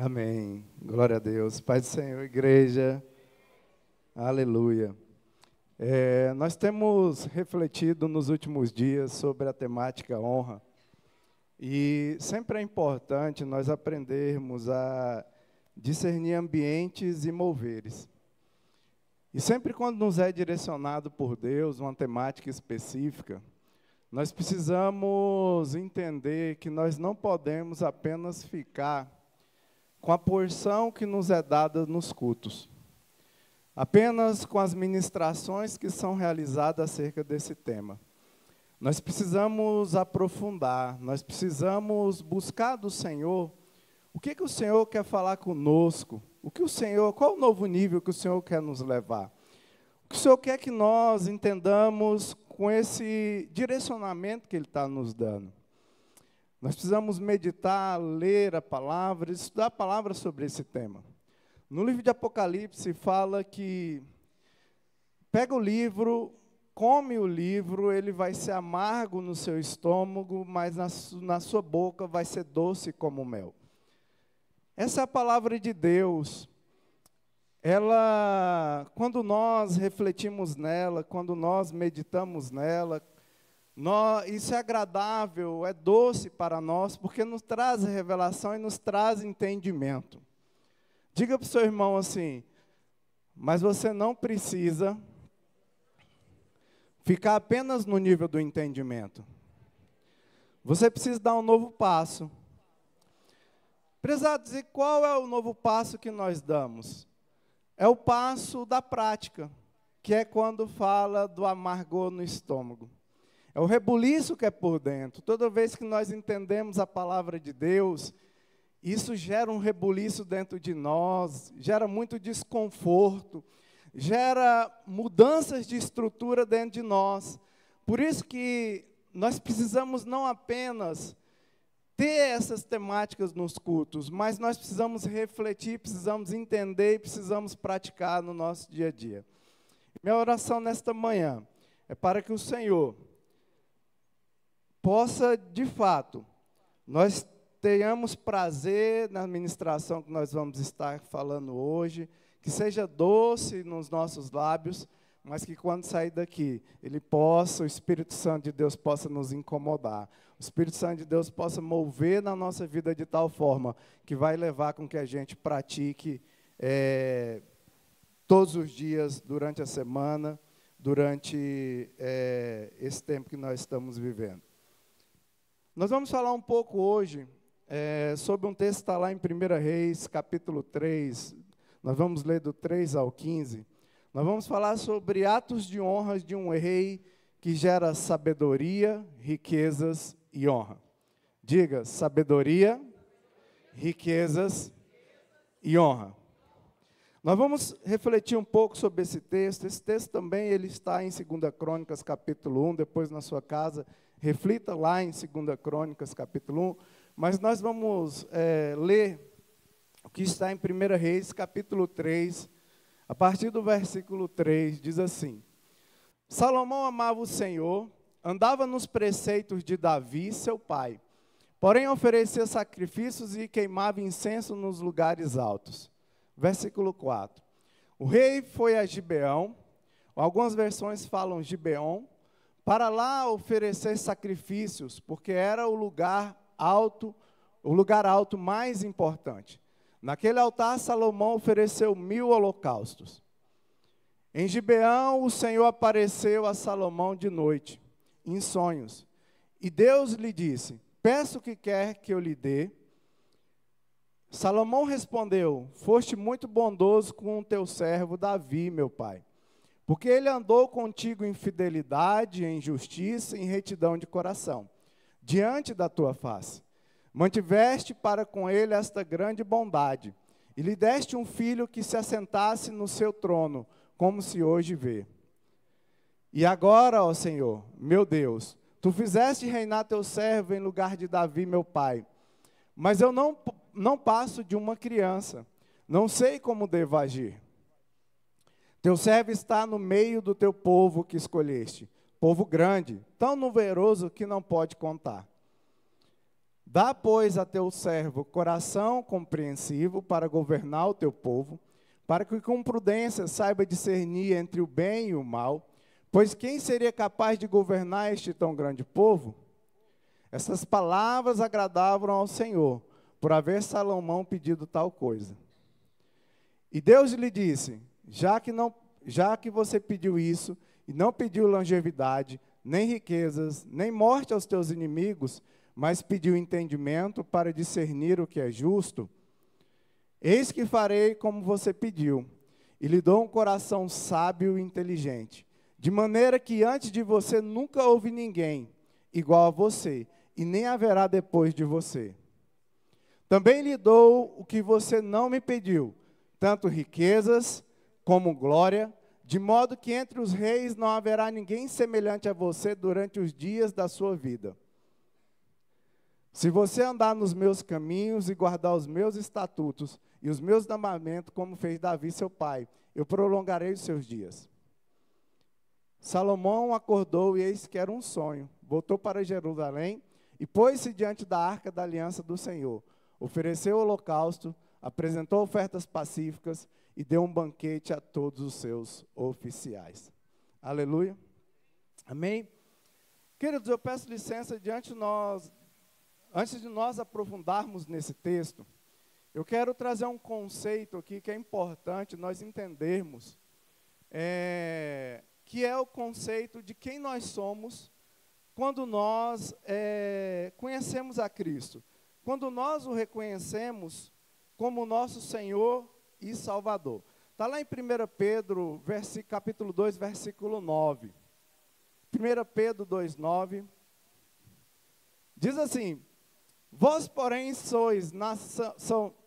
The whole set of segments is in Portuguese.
Amém. Glória a Deus. Pai do Senhor, igreja. Aleluia. Nós temos refletido nos últimos dias sobre a temática honra. E sempre é importante nós aprendermos a discernir ambientes e moveres. E sempre quando nos é direcionado por Deus uma temática específica, nós precisamos entender que nós não podemos apenas ficar com a porção que nos é dada nos cultos, apenas com as ministrações que são realizadas acerca desse tema. Nós precisamos aprofundar, nós precisamos buscar do Senhor o que o Senhor quer falar conosco, qual o novo nível que o Senhor quer nos levar. O que o Senhor quer que nós entendamos com esse direcionamento que Ele está nos dando. Nós precisamos meditar, ler a palavra, estudar a palavra sobre esse tema. No livro de Apocalipse fala que pega o livro, come o livro, ele vai ser amargo no seu estômago, mas na sua boca vai ser doce como mel. Essa é a palavra de Deus. Quando nós refletimos nela, quando nós meditamos nela, isso é agradável, é doce para nós, porque nos traz revelação e nos traz entendimento. Diga para o seu irmão assim, mas você não precisa ficar apenas no nível do entendimento. Você precisa dar um novo passo. Prezados, e qual é o novo passo que nós damos? É o passo da prática, que é quando fala do amargor no estômago. É o rebuliço que é por dentro. Toda vez que nós entendemos a palavra de Deus, isso gera um rebuliço dentro de nós, gera muito desconforto, gera mudanças de estrutura dentro de nós. Por isso que nós precisamos não apenas ter essas temáticas nos cultos, mas nós precisamos refletir, precisamos entender e precisamos praticar no nosso dia a dia. Minha oração nesta manhã é para que o Senhor possa, de fato, nós tenhamos prazer na ministração que nós vamos estar falando hoje, que seja doce nos nossos lábios, mas que quando sair daqui, o Espírito Santo de Deus possa nos incomodar. O Espírito Santo de Deus possa mover na nossa vida de tal forma que vai levar com que a gente pratique todos os dias, durante a semana, durante esse tempo que nós estamos vivendo. Nós vamos falar um pouco hoje sobre um texto que está lá em 1 Reis, capítulo 3. Nós vamos ler do 3 ao 15. Nós vamos falar sobre atos de honra de um rei que gera sabedoria, riquezas e honra. Diga, sabedoria, riquezas e honra. Nós vamos refletir um pouco sobre esse texto. Esse texto também ele está em 2 Crônicas, capítulo 1. Depois, na sua casa, reflita lá em 2 Crônicas, capítulo 1. Mas nós vamos ler o que está em 1 Reis, capítulo 3, a partir do versículo 3, diz assim: Salomão amava o Senhor, andava nos preceitos de Davi, seu pai, porém oferecia sacrifícios e queimava incenso nos lugares altos. Versículo 4. O rei foi a Gibeão, algumas versões falam Gibeon, para lá oferecer sacrifícios, porque era o lugar alto mais importante. Naquele altar, Salomão ofereceu 1000 holocaustos. Em Gibeão, o Senhor apareceu a Salomão de noite, em sonhos. E Deus lhe disse: peço o que quer que eu lhe dê. Salomão respondeu: foste muito bondoso com o teu servo Davi, meu pai, porque ele andou contigo em fidelidade, em justiça e em retidão de coração, diante da tua face. Mantiveste para com ele esta grande bondade, e lhe deste um filho que se assentasse no seu trono, como se hoje vê. E agora, ó Senhor, meu Deus, tu fizeste reinar teu servo em lugar de Davi, meu pai. Mas eu não passo de uma criança, não sei como devo agir. Teu servo está no meio do teu povo que escolheste, povo grande, tão numeroso que não pode contar. Dá, pois, a teu servo coração compreensivo para governar o teu povo, para que com prudência saiba discernir entre o bem e o mal, pois quem seria capaz de governar este tão grande povo? Essas palavras agradavam ao Senhor, por haver Salomão pedido tal coisa. E Deus lhe disse, já que você pediu isso, e não pediu longevidade, nem riquezas, nem morte aos teus inimigos, mas pediu entendimento para discernir o que é justo, eis que farei como você pediu, e lhe dou um coração sábio e inteligente, de maneira que antes de você nunca houve ninguém igual a você, e nem haverá depois de você. Também lhe dou o que você não me pediu, tanto riquezas como glória, de modo que entre os reis não haverá ninguém semelhante a você durante os dias da sua vida. Se você andar nos meus caminhos e guardar os meus estatutos e os meus mandamentos, como fez Davi seu pai, eu prolongarei os seus dias. Salomão acordou e eis que era um sonho. Voltou para Jerusalém e pôs-se diante da arca da aliança do Senhor. Ofereceu o holocausto, apresentou ofertas pacíficas e deu um banquete a todos os seus oficiais. Aleluia. Amém? Queridos, eu peço licença antes de nós aprofundarmos nesse texto, eu quero trazer um conceito aqui que é importante nós entendermos, que é o conceito de quem nós somos quando nós conhecemos a Cristo. Quando nós o reconhecemos como nosso Senhor e Salvador. Está lá em 1 Pedro, capítulo 2, versículo 9. 1 Pedro 2, 9. Diz assim, vós, porém, sois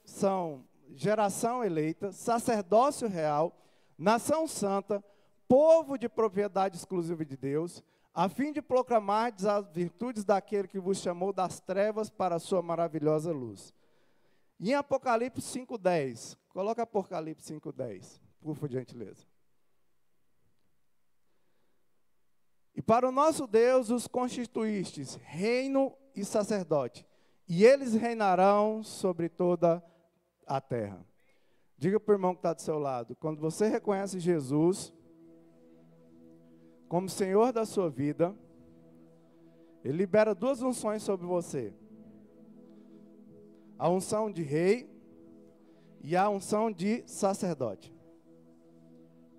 são geração eleita, sacerdócio real, nação santa, povo de propriedade exclusiva de Deus, a fim de proclamar as virtudes daquele que vos chamou das trevas para a sua maravilhosa luz. E em Apocalipse 5:10, coloca Apocalipse 5:10, por gentileza. E para o nosso Deus os constituístes reino e sacerdote, e eles reinarão sobre toda a terra. Diga para o irmão que está do seu lado, quando você reconhece Jesus como Senhor da sua vida, Ele libera duas unções sobre você. A unção de rei e a unção de sacerdote.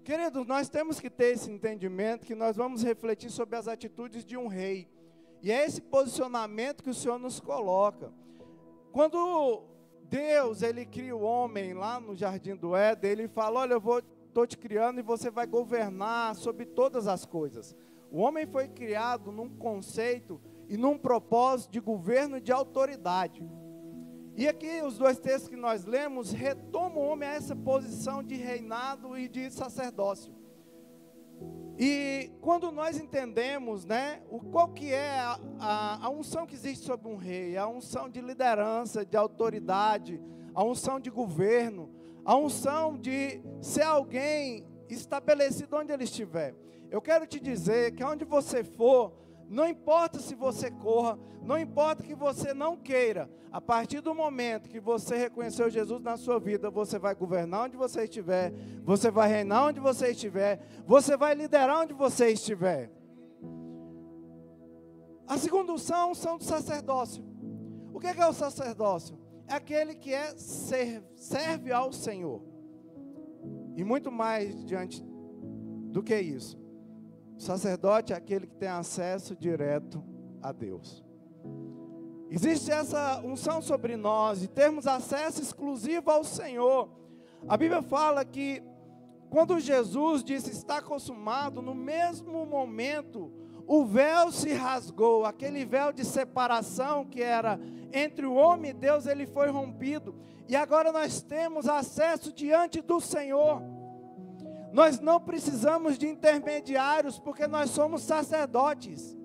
Queridos, nós temos que ter esse entendimento que nós vamos refletir sobre as atitudes de um rei. E é esse posicionamento que o Senhor nos coloca. Quando Deus, Ele cria o homem lá no Jardim do Éden, Ele fala, olha, estou te criando e você vai governar sobre todas as coisas. O homem foi criado num conceito e num propósito de governo e de autoridade. E aqui os dois textos que nós lemos retomam o homem a essa posição de reinado e de sacerdócio. E quando nós entendemos, qual que é a unção que existe sobre um rei, a unção de liderança, de autoridade, a unção de governo, a unção de ser alguém estabelecido onde ele estiver. Eu quero te dizer que onde você for, não importa se você corra, não importa que você não queira, a partir do momento que você reconheceu Jesus na sua vida, você vai governar onde você estiver, você vai reinar onde você estiver, você vai liderar onde você estiver. A segunda unção é a unção do sacerdócio. O que é o sacerdócio? É aquele que serve ao Senhor. E muito mais diante do que isso. O sacerdote é aquele que tem acesso direto a Deus. Existe essa unção sobre nós de termos acesso exclusivo ao Senhor. A Bíblia fala que quando Jesus disse está consumado, no mesmo momento o véu se rasgou, aquele véu de separação que era entre o homem e Deus, ele foi rompido. E agora nós temos acesso diante do Senhor. Nós não precisamos de intermediários, porque nós somos sacerdotes.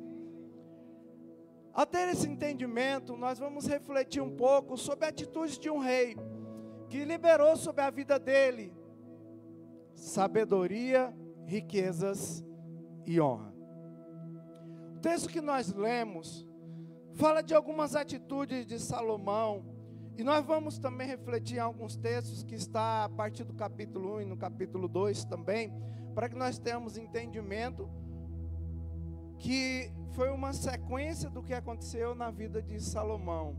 Ao ter esse entendimento, nós vamos refletir um pouco sobre a atitude de um rei, que liberou sobre a vida dele sabedoria, riquezas e honra. O texto que nós lemos fala de algumas atitudes de Salomão, e nós vamos também refletir em alguns textos que está a partir do capítulo 1 e no capítulo 2 também, para que nós tenhamos entendimento que foi uma sequência do que aconteceu na vida de Salomão.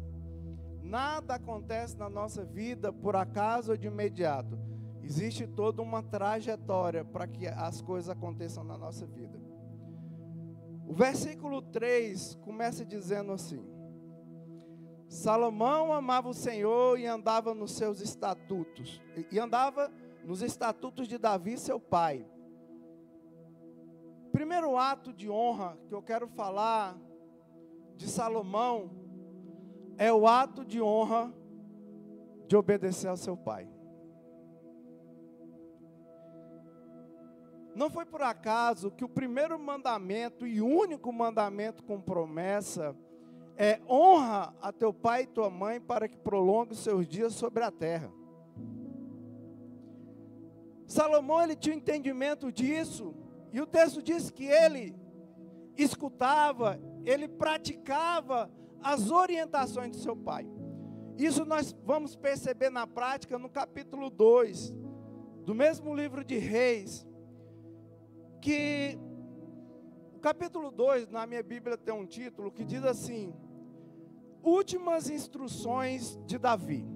Nada acontece na nossa vida por acaso ou de imediato. Existe toda uma trajetória para que as coisas aconteçam na nossa vida. O versículo 3 começa dizendo assim: Salomão amava o Senhor e andava nos seus estatutos, e andava nos estatutos de Davi, seu pai. Primeiro ato de honra que eu quero falar de Salomão é o ato de honra de obedecer ao seu pai. Não foi por acaso que o primeiro mandamento e único mandamento com promessa é: honra a teu pai e tua mãe para que prolongue os seus dias sobre a terra. Salomão, ele tinha entendimento disso, e o texto diz que ele escutava, ele praticava as orientações do seu pai. Isso nós vamos perceber na prática no capítulo 2, do mesmo livro de Reis, que o capítulo 2, na minha Bíblia tem um título que diz assim: Últimas instruções de Davi.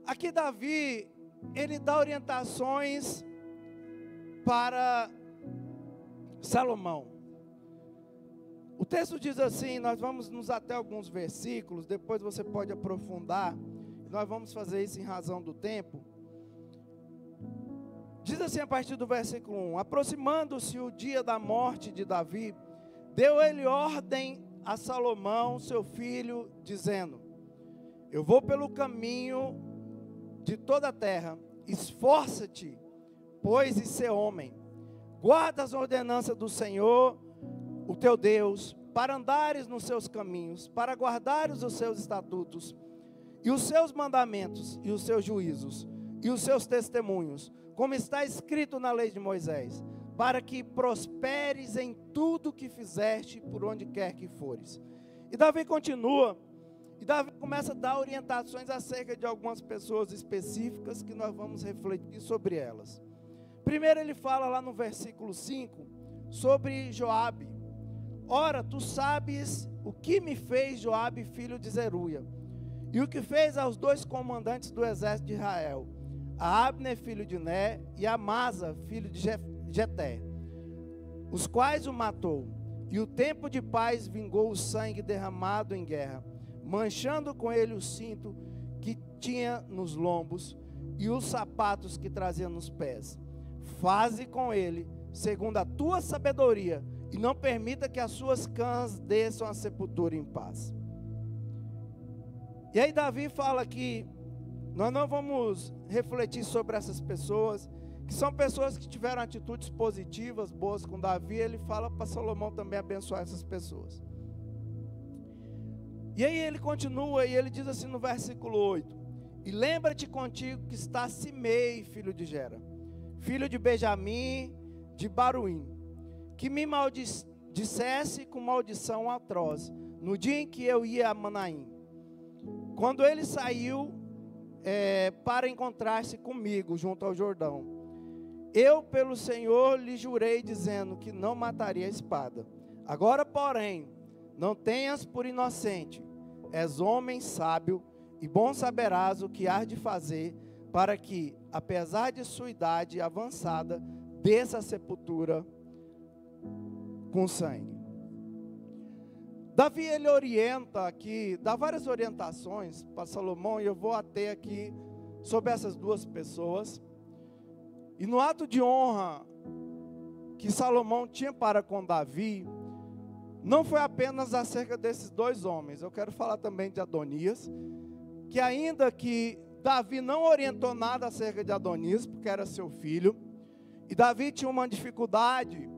Aqui Davi, ele dá orientações para Salomão. O texto diz assim, nós vamos nos até alguns versículos, depois você pode aprofundar, nós vamos fazer isso em razão do tempo. Diz assim a partir do versículo 1: Aproximando-se o dia da morte de Davi, deu ele ordem a Salomão, seu filho, dizendo: Eu vou pelo caminho de toda a terra, esforça-te, pois, e ser homem, guarda as ordenanças do Senhor, o teu Deus, para andares nos seus caminhos, para guardares os seus estatutos, e os seus mandamentos, e os seus juízos, e os seus testemunhos, como está escrito na lei de Moisés, para que prosperes em tudo que fizeste, por onde quer que fores. E Davi continua, e Davi começa a dar orientações acerca de algumas pessoas específicas, que nós vamos refletir sobre elas. Primeiro ele fala lá no versículo 5, sobre Joabe. Ora, tu sabes o que me fez Joabe, filho de Zeruia, e o que fez aos dois comandantes do exército de Israel, a Abner, filho de Né, e a Amasa, filho de Jeté, os quais o matou, e o tempo de paz vingou o sangue derramado em guerra, manchando com ele o cinto que tinha nos lombos, e os sapatos que trazia nos pés. Faze com ele, segundo a tua sabedoria, e não permita que as suas cãs desçam à sepultura em paz. E aí Davi fala que nós não vamos refletir sobre essas pessoas, que são pessoas que tiveram atitudes positivas, boas com Davi. Ele fala para Salomão também abençoar essas pessoas. E aí ele continua, e ele diz assim no versículo 8: E lembra-te contigo que está Simei, filho de Gera, filho de Benjamim, de Baruim, que me maldissesse com maldição atroz, no dia em que eu ia a Manaim. Quando ele saiu para encontrar-se comigo junto ao Jordão, eu pelo Senhor lhe jurei, dizendo que não mataria a espada. Agora, porém, não tenhas por inocente, és homem sábio, e bom saberás o que hás de fazer, para que, apesar de sua idade avançada, desça a sepultura com sangue. Davi, ele orienta aqui, dá várias orientações para Salomão, e eu vou até aqui sobre essas duas pessoas. E no ato de honra que Salomão tinha para com Davi, não foi apenas acerca desses dois homens. Eu quero falar também de Adonias, que ainda que Davi não orientou nada acerca de Adonias, porque era seu filho, e Davi tinha uma dificuldade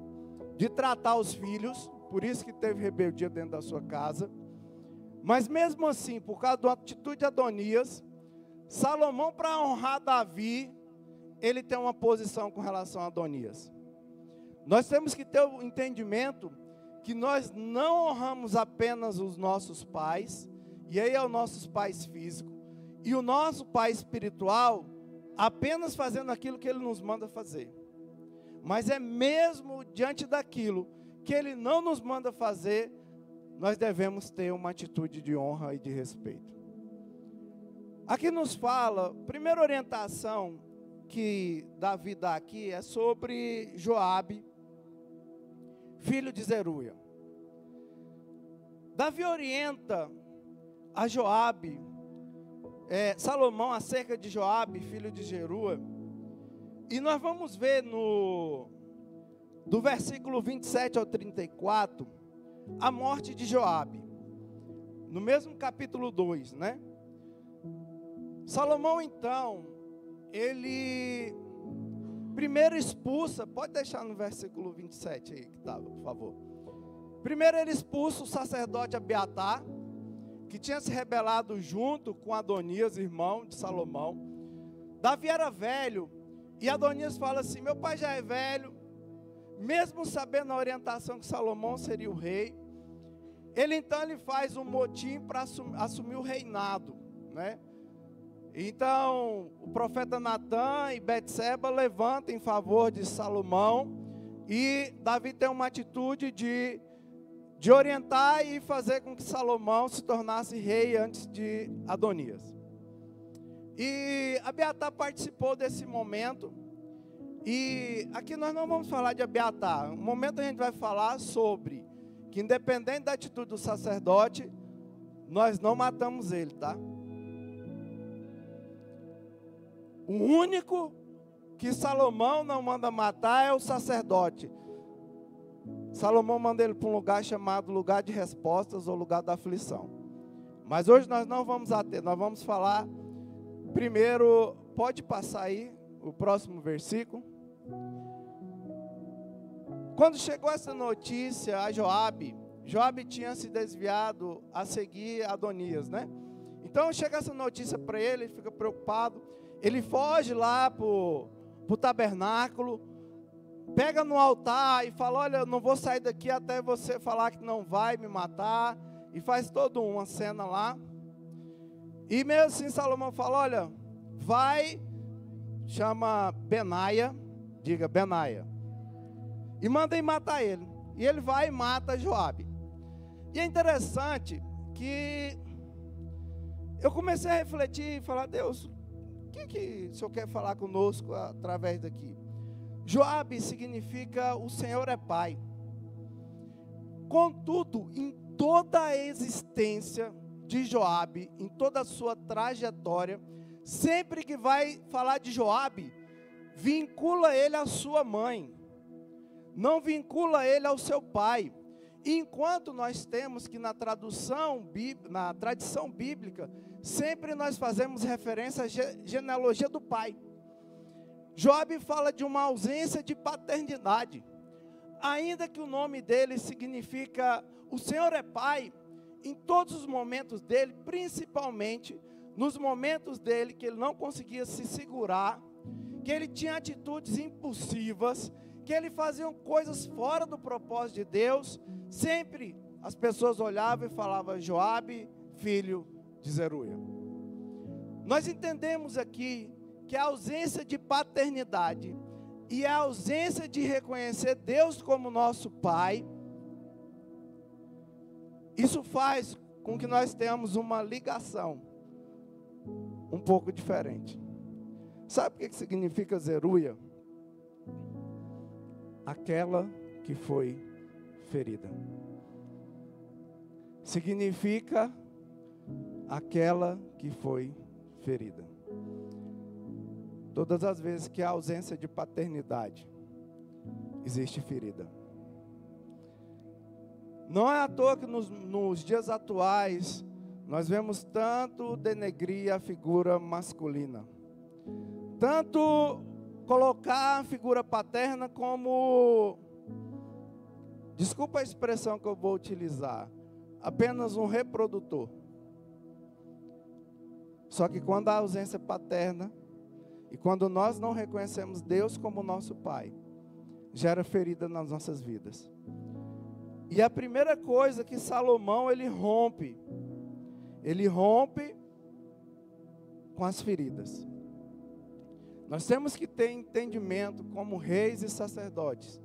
de tratar os filhos, por isso que teve rebeldia dentro da sua casa. Mas mesmo assim, por causa da atitude de Adonias, Salomão, para honrar Davi, ele tem uma posição com relação a Adonias. Nós temos que ter o entendimento que nós não honramos apenas os nossos pais, e aí é os nossos pais físicos, e o nosso pai espiritual apenas fazendo aquilo que ele nos manda fazer. Mas é mesmo diante daquilo que ele não nos manda fazer, nós devemos ter uma atitude de honra e de respeito. Aqui nos fala, a primeira orientação que Davi dá aqui é sobre Joabe, filho de Zeruia. Davi orienta a Joabe, Salomão acerca de Joabe, filho de Zeruia, e nós vamos ver do versículo 27 ao 34, a morte de Joabe, no mesmo capítulo 2, né? Salomão, então, ele primeiro expulsa, pode deixar no versículo 27 aí que estava, por favor. Primeiro ele expulsa o sacerdote Abiatar, que tinha se rebelado junto com Adonias, irmão de Salomão. Davi era velho, e Adonias fala assim: meu pai já é velho, mesmo sabendo a orientação que Salomão seria o rei, ele faz um motim para assumir o reinado, né? Então, o profeta Natã e Betseba levantam em favor de Salomão, e Davi tem uma atitude de orientar e fazer com que Salomão se tornasse rei antes de Adonias. E Abiatar participou desse momento, e aqui nós não vamos falar de Abiatar. No momento a gente vai falar sobre que, independente da atitude do sacerdote, nós não matamos ele, tá? O único que Salomão não manda matar é o sacerdote. Salomão manda ele para um lugar chamado lugar de respostas ou lugar da aflição. Mas hoje nós não vamos ater, nós vamos falar primeiro, pode passar aí o próximo versículo. Quando chegou essa notícia a Joabe tinha se desviado a seguir Adonias, né? Então chega essa notícia para ele fica preocupado. Ele foge lá para o tabernáculo, pega no altar e fala: olha, eu não vou sair daqui até você falar que não vai me matar. E faz toda uma cena lá. E mesmo assim Salomão fala: olha, vai, chama Benaia, diga Benaia, e manda matar ele. E ele vai e mata Joabe. E é interessante que eu comecei a refletir e falar: Deus, o que o Senhor quer falar conosco através daqui? Joabe significa o Senhor é Pai. Contudo, em toda a existência de Joabe, em toda a sua trajetória, sempre que vai falar de Joabe, vincula ele à sua mãe, não vincula ele ao seu pai. Enquanto nós temos que na tradição bíblica, sempre nós fazemos referência à genealogia do pai. Joabe fala de uma ausência de paternidade. Ainda que o nome dele significa o Senhor é Pai, em todos os momentos dele, principalmente nos momentos dele que ele não conseguia se segurar, que ele tinha atitudes impulsivas, que ele fazia coisas fora do propósito de Deus, sempre as pessoas olhavam e falavam: Joabe, filho de Zeruia. Nós entendemos aqui que a ausência de paternidade e a ausência de reconhecer Deus como nosso Pai, isso faz com que nós tenhamos uma ligação um pouco diferente. Sabe o que significa Zeruia? Aquela que foi ferida. Significa aquela que foi ferida. Todas as vezes que há ausência de paternidade, existe ferida. Não é à toa que nos dias atuais, nós vemos tanto denegrir a figura masculina. Tanto colocar a figura paterna como, desculpa a expressão que eu vou utilizar, apenas um reprodutor. Só que quando há ausência paterna, e quando nós não reconhecemos Deus como nosso Pai, gera ferida nas nossas vidas. E a primeira coisa que Salomão, ele rompe com as feridas. Nós temos que ter entendimento como reis e sacerdotes,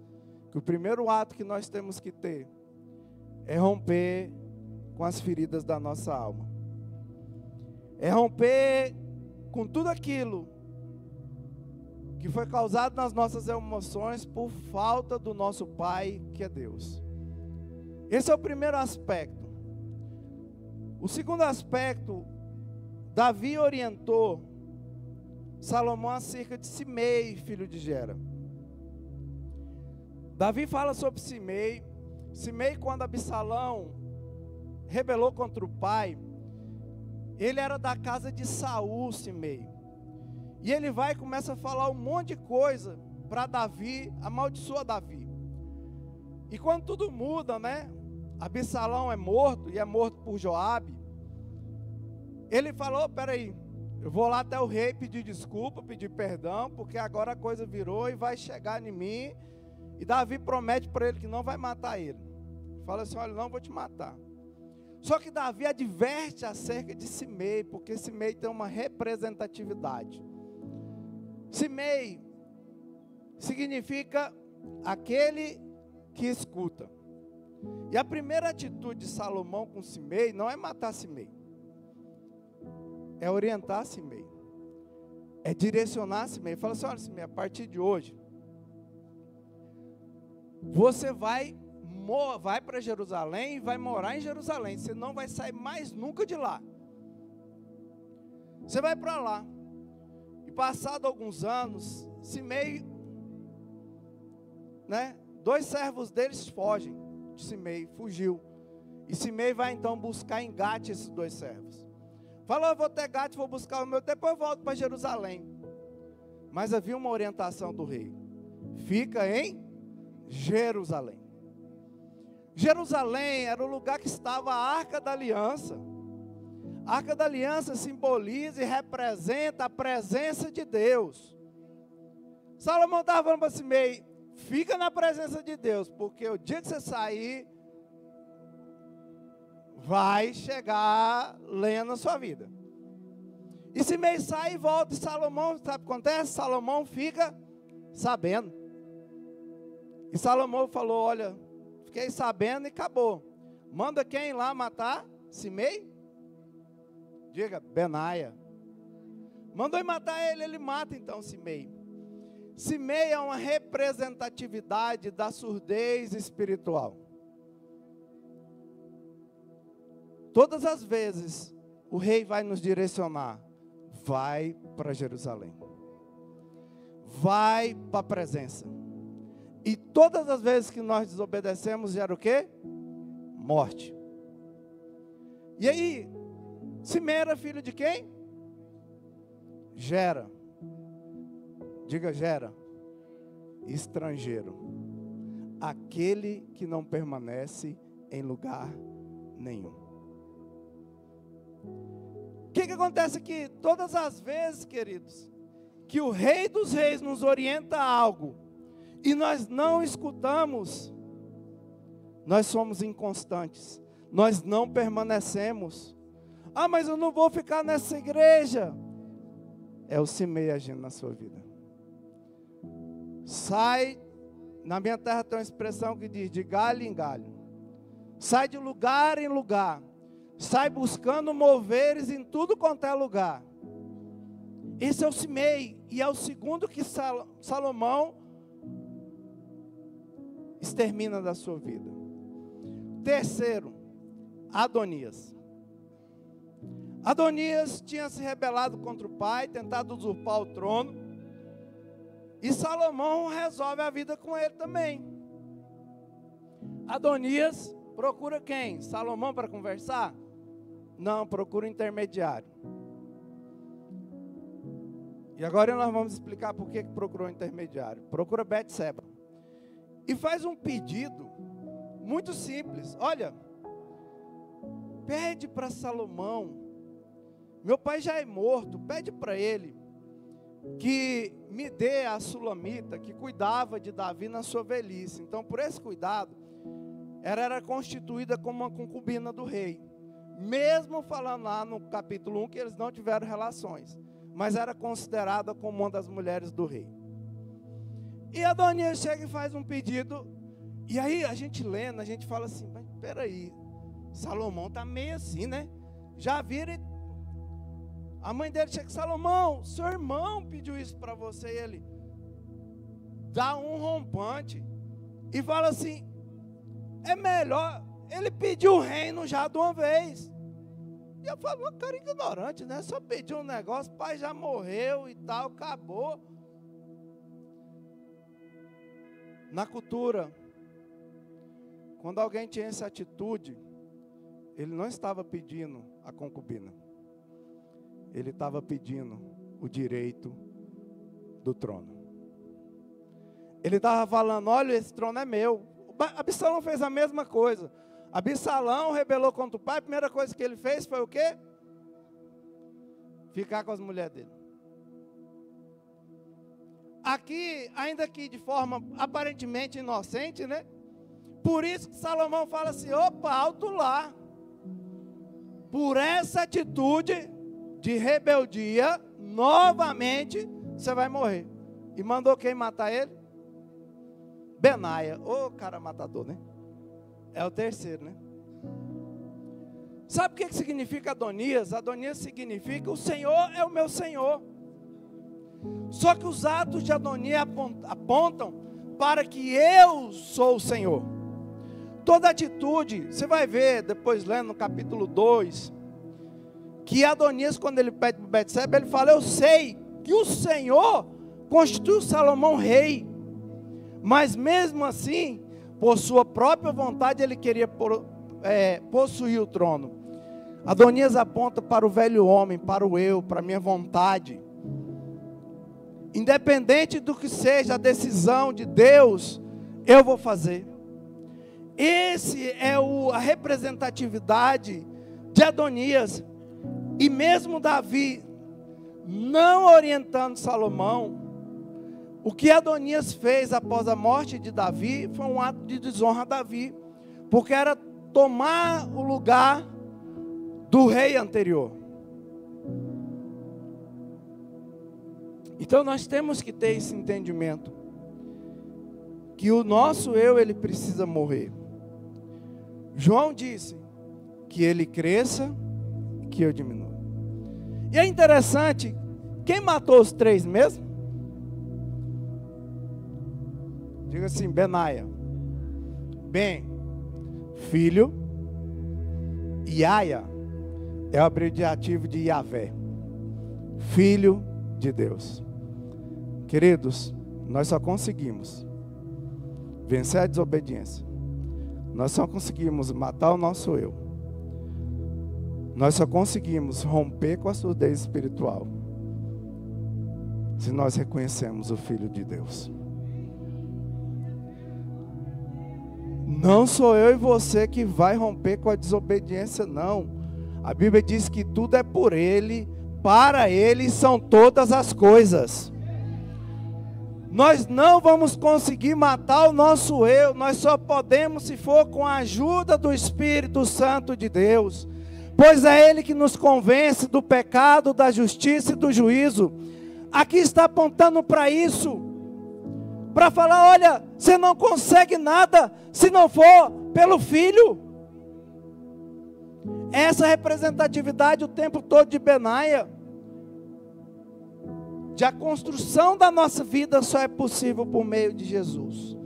que o primeiro ato que nós temos que ter é romper com as feridas da nossa alma. É romper com tudo aquilo que foi causado nas nossas emoções por falta do nosso Pai, que é Deus. Esse é o primeiro aspecto. O segundo aspecto, Davi orientou Salomão acerca de Simei, filho de Gera. Davi fala sobre Simei. Simei, quando Absalão rebelou contra o pai, ele era da casa de Saul, Simei. E ele vai e começa a falar um monte de coisa para Davi, amaldiçoa Davi. E quando tudo muda, né? Absalão é morto, e é morto por Joabe. Ele falou, peraí, eu vou lá até o rei pedir desculpa, pedir perdão, porque agora a coisa virou e vai chegar em mim. E Davi promete para ele que não vai matar ele. Fala assim, olha, não vou te matar. Só que Davi adverte acerca de Simei, porque Simei tem uma representatividade. Simei significa aquele que escuta. E a primeira atitude de Salomão com Simei não é matar Simei, é orientar Simei, é direcionar Simei. Fala assim, olha Simei, a partir de hoje, você vai para Jerusalém e vai morar em Jerusalém. Você não vai sair mais nunca de lá. Você vai para lá. E passado alguns anos, Simei, né, 2 servos deles fogem de Simei, fugiu. E Simei vai então buscar em Gate esses 2 servos. Falou, eu vou até Gate, vou buscar o meu, depois eu volto para Jerusalém. Mas havia uma orientação do rei. Fica em Jerusalém. Jerusalém era o lugar que estava a Arca da Aliança. A Arca da Aliança simboliza e representa a presença de Deus. Salomão estava falando para Simei, fica na presença de Deus, porque o dia que você sair, vai chegar lenha na sua vida. E Simei sai e volta, e Salomão, sabe o que acontece? Salomão fica sabendo. E Salomão falou, olha, fiquei sabendo e acabou. Manda quem lá matar Simei? Diga, Benaia. Mandou ir matar ele, ele mata então Simei. Simei é uma representatividade da surdez espiritual. Todas as vezes o rei vai nos direcionar, vai para Jerusalém. Vai para a presença. E todas as vezes que nós desobedecemos, gera o quê? Morte. E aí, Simei era filho de quem? Gera. Diga, Gera. Estrangeiro. Aquele que não permanece em lugar nenhum. O que acontece aqui? Todas as vezes, queridos, que o Rei dos Reis nos orienta a algo, e nós não escutamos, nós somos inconstantes, nós não permanecemos. Ah, mas eu não vou ficar nessa igreja. É o Simei agindo na sua vida. Sai, na minha terra tem uma expressão que diz, de galho em galho. Sai de lugar em lugar. Sai buscando moveres em tudo quanto é lugar. Esse é o Simei, e é o segundo que Salomão extermina da sua vida. Terceiro, Adonias. Adonias tinha se rebelado contra o pai, tentado usurpar o trono, e Salomão resolve a vida com ele também. Adonias procura quem? Salomão para conversar? Não, procura um intermediário. E agora nós vamos explicar por que procurou um intermediário. Procura Betseba. E faz um pedido muito simples. Olha, pede para Salomão, meu pai já é morto, pede para ele que me dê a Sulamita, que cuidava de Davi na sua velhice. Então, por esse cuidado, ela era constituída como uma concubina do rei. Mesmo falando lá no capítulo 1 que eles não tiveram relações, mas era considerada como uma das mulheres do rei. E Adonias chega e faz um pedido, e aí a gente lendo, a gente fala assim, mas peraí, Salomão está meio assim, né? Já vira e a mãe dele chega, Salomão, seu irmão pediu isso para você, e ele dá um rompante e fala assim, é melhor, ele pediu o reino já de uma vez. E eu falo, uma cara ignorante, né? Só pediu um negócio, o pai já morreu e tal, acabou. Na cultura, quando alguém tinha essa atitude, ele não estava pedindo a concubina. Ele estava pedindo o direito do trono. Ele estava falando, olha, esse trono é meu. Absalão fez a mesma coisa. Absalão rebelou contra o pai, a primeira coisa que ele fez foi o quê? Ficar com as mulheres dele. Aqui, ainda que de forma aparentemente inocente, né? Por isso que Salomão fala assim, opa, alto lá. Por essa atitude de rebeldia, novamente, você vai morrer. E mandou quem matar ele? Benaia. Ô, cara matador, né? É o terceiro, né? Sabe o que significa Adonias? Adonias significa, o Senhor é o meu Senhor. Só que os atos de Adonias apontam para que eu sou o Senhor. Toda atitude, você vai ver, depois lendo no capítulo 2, que Adonias, quando ele pede para Betseba, ele fala, eu sei que o Senhor constituiu Salomão rei, mas mesmo assim, por sua própria vontade, ele queria possuir o trono. Adonias aponta para o velho homem, para o eu, para a minha vontade. Independente do que seja a decisão de Deus, eu vou fazer. Esse é a representatividade de Adonias. E mesmo Davi, não orientando Salomão, o que Adonias fez após a morte de Davi, foi um ato de desonra a Davi, porque era tomar o lugar do rei anterior. Então nós temos que ter esse entendimento, que o nosso eu, ele precisa morrer. João disse que ele cresça, que eu diminua. E é interessante, quem matou os três mesmo? Diga assim, Benaia. Ben, filho, Iaia é o abreviativo de Yavé, filho de Deus. Queridos, nós só conseguimos vencer a desobediência, nós só conseguimos matar o nosso eu, nós só conseguimos romper com a surdez espiritual se nós reconhecemos o Filho de Deus. Não sou eu e você que vai romper com a desobediência, não. A Bíblia diz que tudo é por Ele, para Ele são todas as coisas. Nós não vamos conseguir matar o nosso eu, nós só podemos se for com a ajuda do Espírito Santo de Deus, pois é Ele que nos convence do pecado, da justiça e do juízo. Aqui está apontando para isso, para falar, olha, você não consegue nada se não for pelo Filho. Essa representatividade o tempo todo de Benaia, de a construção da nossa vida só é possível por meio de Jesus.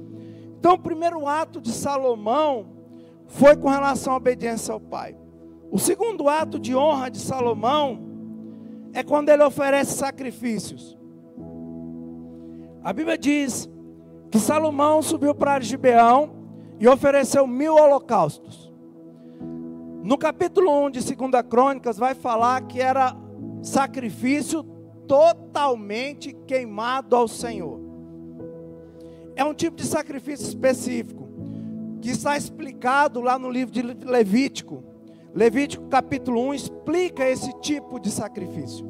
Então o primeiro ato de Salomão foi com relação à obediência ao pai. O segundo ato de honra de Salomão é quando ele oferece sacrifícios. A Bíblia diz que Salomão subiu para Gibeão e ofereceu 1000 holocaustos. No capítulo 1 de 2 Crônicas vai falar que era sacrifício totalmente queimado ao Senhor. É um tipo de sacrifício específico, que está explicado lá no livro de Levítico. Levítico capítulo 1 explica esse tipo de sacrifício.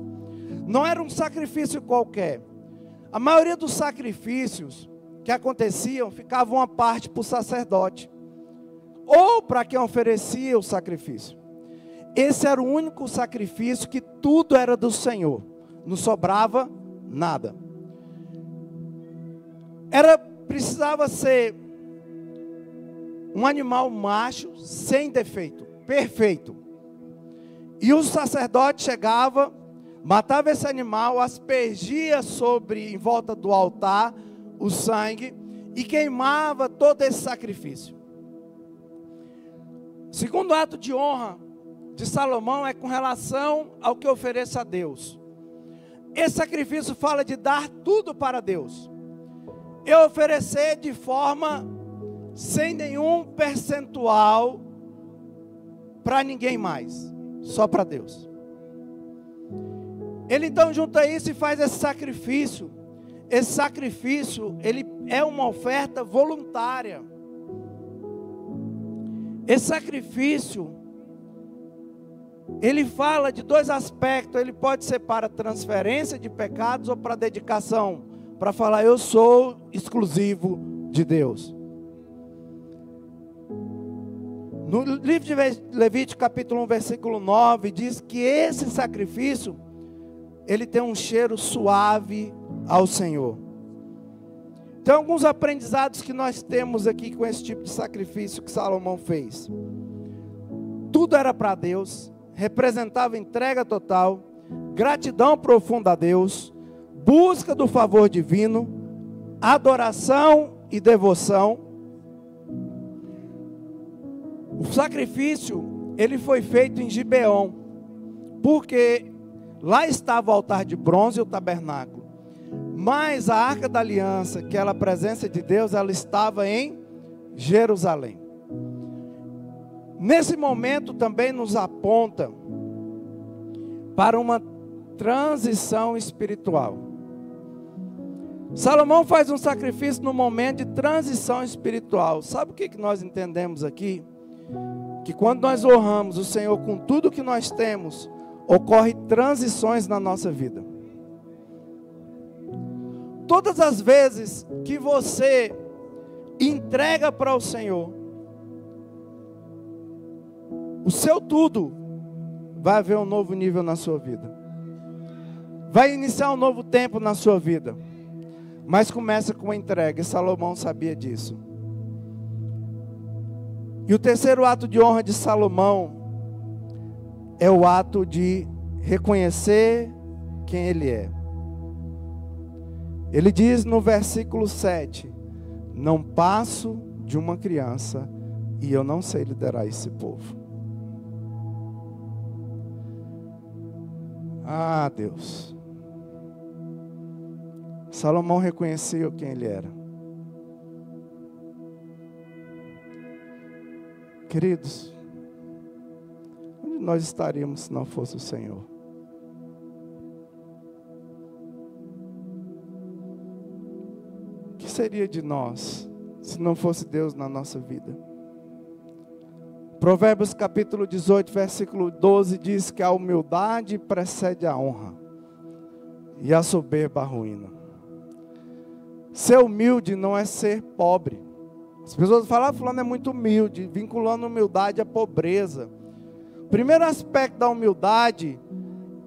Não era um sacrifício qualquer. A maioria dos sacrifícios que aconteciam, ficavam uma parte para o sacerdote. ou para quem oferecia o sacrifício. Esse era o único sacrifício que tudo era do Senhor, não sobrava nada. Precisava ser um animal macho, sem defeito, perfeito. E o sacerdote chegava, matava esse animal, aspergia em volta do altar o sangue e queimava todo esse sacrifício. O segundo ato de honra de Salomão é com relação ao que ofereça a Deus. Esse sacrifício fala de dar tudo para Deus. E oferecer de forma sem nenhum percentual para ninguém mais, só para Deus. Ele então junta isso e faz esse sacrifício. Esse sacrifício, ele é uma oferta voluntária. Esse sacrifício, ele fala de dois aspectos. Ele pode ser para transferência de pecados ou para dedicação, para falar eu sou exclusivo de Deus. No livro de Levítico capítulo 1 versículo 9 diz que esse sacrifício ele tem um cheiro suave ao Senhor. Então, alguns aprendizados que nós temos aqui com esse tipo de sacrifício que Salomão fez. Tudo era para Deus, representava entrega total, gratidão profunda a Deus, busca do favor divino, adoração e devoção. O sacrifício, ele foi feito em Gibeon, porque lá estava o altar de bronze e o tabernáculo. Mas a Arca da Aliança, que era a presença de Deus, ela estava em Jerusalém. Nesse momento também nos aponta para uma transição espiritual. Salomão faz um sacrifício no momento de transição espiritual. Sabe o que nós entendemos aqui? Que quando nós honramos o Senhor com tudo que nós temos, ocorrem transições na nossa vida. Todas as vezes que você entrega para o Senhor o seu tudo, vai haver um novo nível na sua vida. Vai iniciar um novo tempo na sua vida. Mas começa com a entrega, e Salomão sabia disso. E o terceiro ato de honra de Salomão é o ato de reconhecer quem ele é. Ele diz no versículo 7, não passo de uma criança e eu não sei liderar esse povo. Ah, Deus. Salomão reconheceu quem ele era. Queridos, onde nós estaríamos se não fosse o Senhor? O que seria de nós se não fosse Deus na nossa vida? Provérbios capítulo 18, versículo 12 diz que a humildade precede a honra e a soberba a ruína. Ser humilde não é ser pobre. As pessoas falam, fulano é muito humilde, vinculando humildade à pobreza. O primeiro aspecto da humildade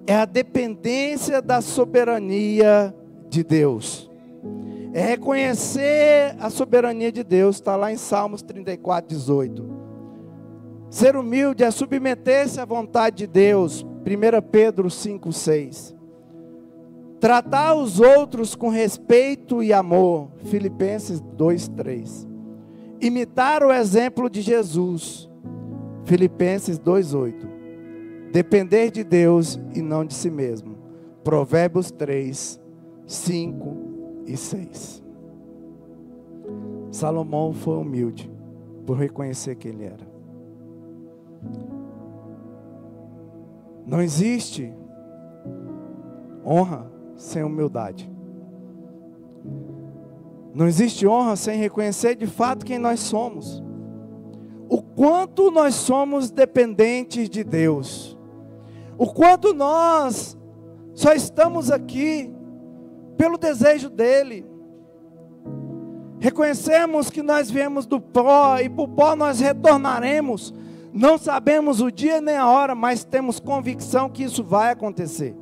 é a dependência da soberania de Deus. É reconhecer a soberania de Deus, está lá em Salmos 34, 18. Ser humilde é submeter-se à vontade de Deus, 1 Pedro 5, 6. Tratar os outros com respeito e amor, Filipenses 2, 3. Imitar o exemplo de Jesus, Filipenses 2, 8. Depender de Deus e não de si mesmo, Provérbios 3, 5 e 6. Salomão foi humilde por reconhecer quem ele era. Não existe honra sem humildade. Não existe honra sem reconhecer de fato quem nós somos. O quanto nós somos dependentes de Deus. O quanto nós só estamos aqui pelo desejo dEle. Reconhecemos que nós viemos do pó e para o pó nós retornaremos. Não sabemos o dia nem a hora, mas temos convicção que isso vai acontecer.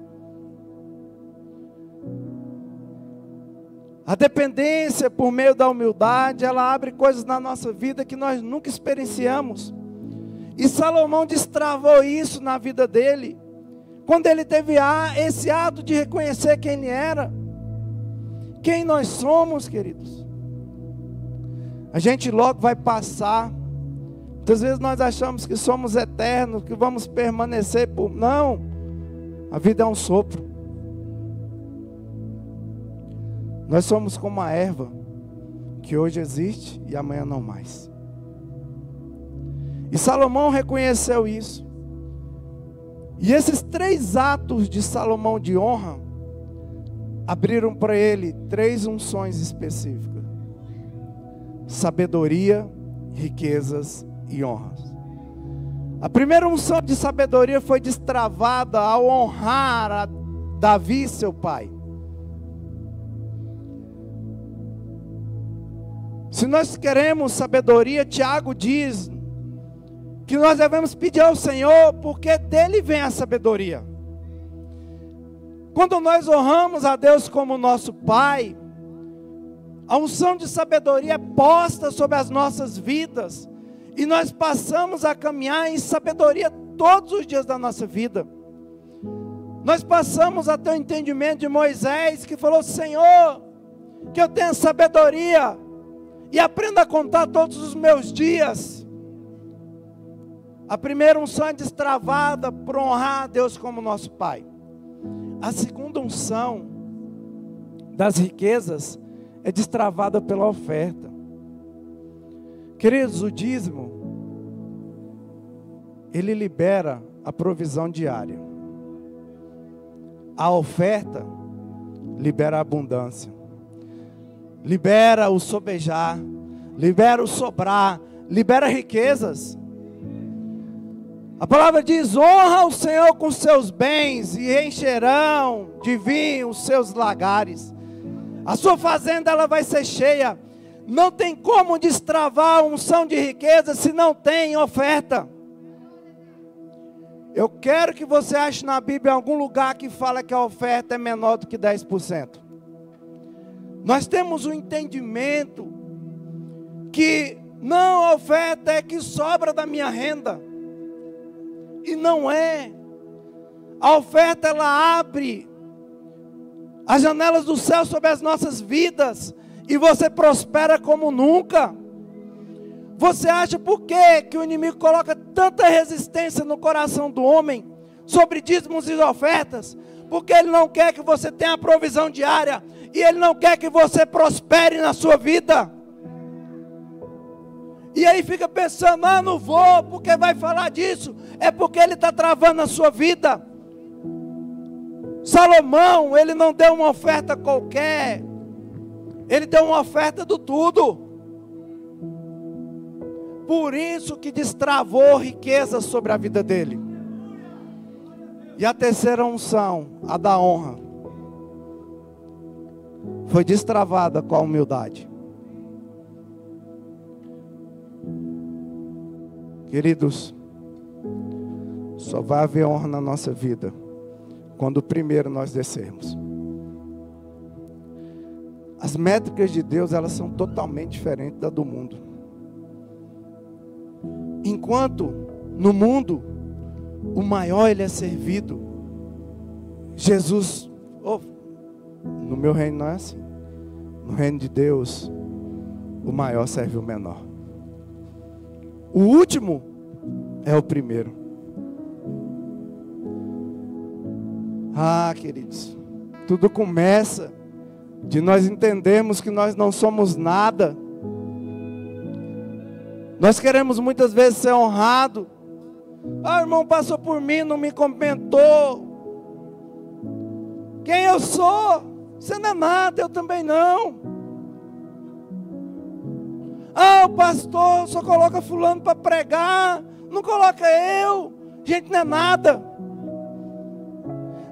A dependência por meio da humildade, ela abre coisas na nossa vida que nós nunca experienciamos. E Salomão destravou isso na vida dele, quando ele teve esse ato de reconhecer quem ele era, quem nós somos, queridos. A gente logo vai passar. Muitas vezes nós achamos que somos eternos, que vamos permanecer por... Não, a vida é um sopro. Nós somos como a erva, que hoje existe e amanhã não mais. E Salomão reconheceu isso. E esses 3 atos de Salomão de honra, abriram para ele 3 unções específicas: sabedoria, riquezas e honras. A primeira unção de sabedoria foi destravada ao honrar a Davi, seu pai. Se nós queremos sabedoria, Tiago diz que nós devemos pedir ao Senhor, porque dele vem a sabedoria. Quando nós honramos a Deus como nosso Pai, a unção de sabedoria é posta sobre as nossas vidas, e nós passamos a caminhar em sabedoria todos os dias da nossa vida. Nós passamos a ter o entendimento de Moisés, que falou: Senhor, que eu tenha sabedoria, e aprenda a contar todos os meus dias. A primeira unção é destravada por honrar a Deus como nosso Pai. A segunda unção das riquezas é destravada pela oferta. Queridos, o dízimo, ele libera a provisão diária. A oferta libera a abundância. Libera o sobejar, libera o sobrar, libera riquezas. A palavra diz: honra o Senhor com seus bens, e encherão de vinho os seus lagares. A sua fazenda, ela vai ser cheia. Não tem como destravar a unção de riqueza se não tem oferta. Eu quero que você ache na Bíblia algum lugar que fala que a oferta é menor do que 10%. Nós temos um entendimento que não, a oferta é que sobra da minha renda. E não é. A oferta, ela abre as janelas do céu sobre as nossas vidas, e você prospera como nunca. Você acha por quê que o inimigo coloca tanta resistência no coração do homem sobre dízimos e ofertas? Porque ele não quer que você tenha a provisão diária, e ele não quer que você prospere na sua vida. E aí fica pensando: ah, não vou, porque vai falar disso. É porque ele está travando a sua vida. Salomão, ele não deu uma oferta qualquer, ele deu uma oferta do tudo. Por isso que destravou riqueza sobre a vida dele. E a terceira unção, a da honra, foi destravada com a humildade. Queridos, só vai haver honra na nossa vida quando primeiro nós descermos. As métricas de Deus, elas são totalmente diferentes da do mundo. Enquanto no mundo o maior ele é servido, Jesus, no meu reino não é assim. No reino de Deus, o maior serve o menor. O último é o primeiro. Ah, queridos, tudo começa de nós entendermos que nós não somos nada. Nós queremos muitas vezes ser honrado. Ah, o irmão passou por mim, não me cumprimentou. Quem eu sou? Você não é nada, eu também não. Ah, o pastor só coloca fulano para pregar, não coloca eu. Gente, não é nada.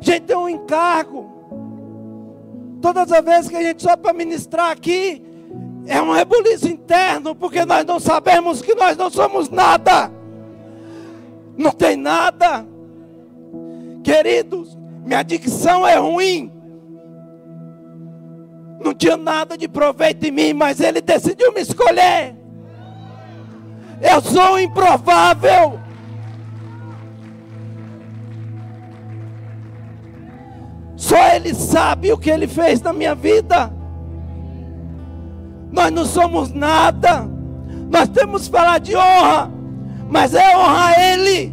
Gente, tem um encargo. Todas as vezes que a gente só para ministrar aqui, É um rebuliço interno, porque nós não sabemos que nós não somos nada. Não tem nada. Queridos, minha dicção é ruim. Não tinha nada de proveito em mim, mas Ele decidiu me escolher. Eu sou improvável. Só Ele sabe o que Ele fez na minha vida. Nós não somos nada. Nós temos que falar de honra, mas é honrar Ele.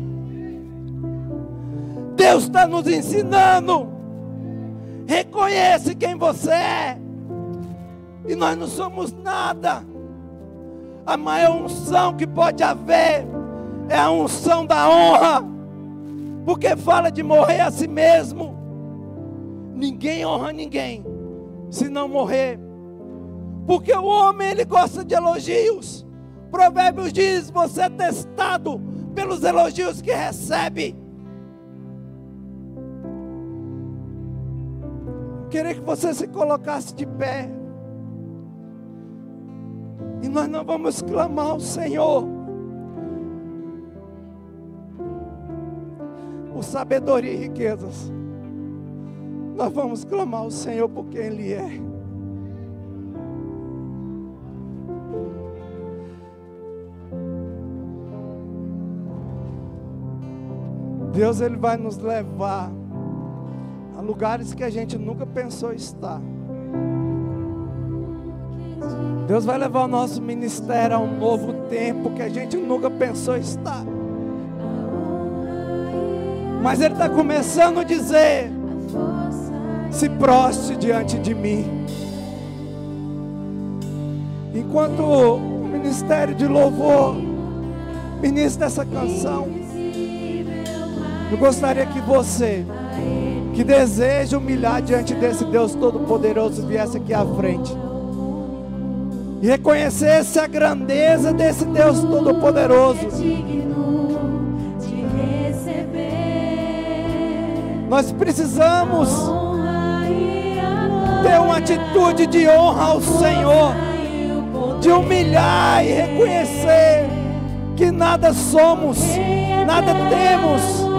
Deus está nos ensinando. Reconhece quem você é. E nós não somos nada. A maior unção que pode haver é a unção da honra, porque fala de morrer a si mesmo. Ninguém honra ninguém se não morrer, porque o homem, ele gosta de elogios. Provérbios diz: você é testado pelos elogios que recebe. Queria que você se colocasse de pé. E nós não vamos clamar ao Senhor por sabedoria e riquezas. Nós vamos clamar ao Senhor por quem Ele é. Deus, Ele vai nos levar a lugares que a gente nunca pensou estar. Deus vai levar o nosso ministério a um novo tempo que a gente nunca pensou estar. Mas Ele está começando a dizer: se prostre diante de mim. Enquanto o ministério de louvor ministra essa canção, eu gostaria que você, que deseja humilhar diante desse Deus Todo-Poderoso, viesse aqui à frente e reconhecesse a grandeza desse Deus Todo-Poderoso. Nós precisamos ter uma atitude de honra ao Senhor, de humilhar e reconhecer que nada somos, nada temos,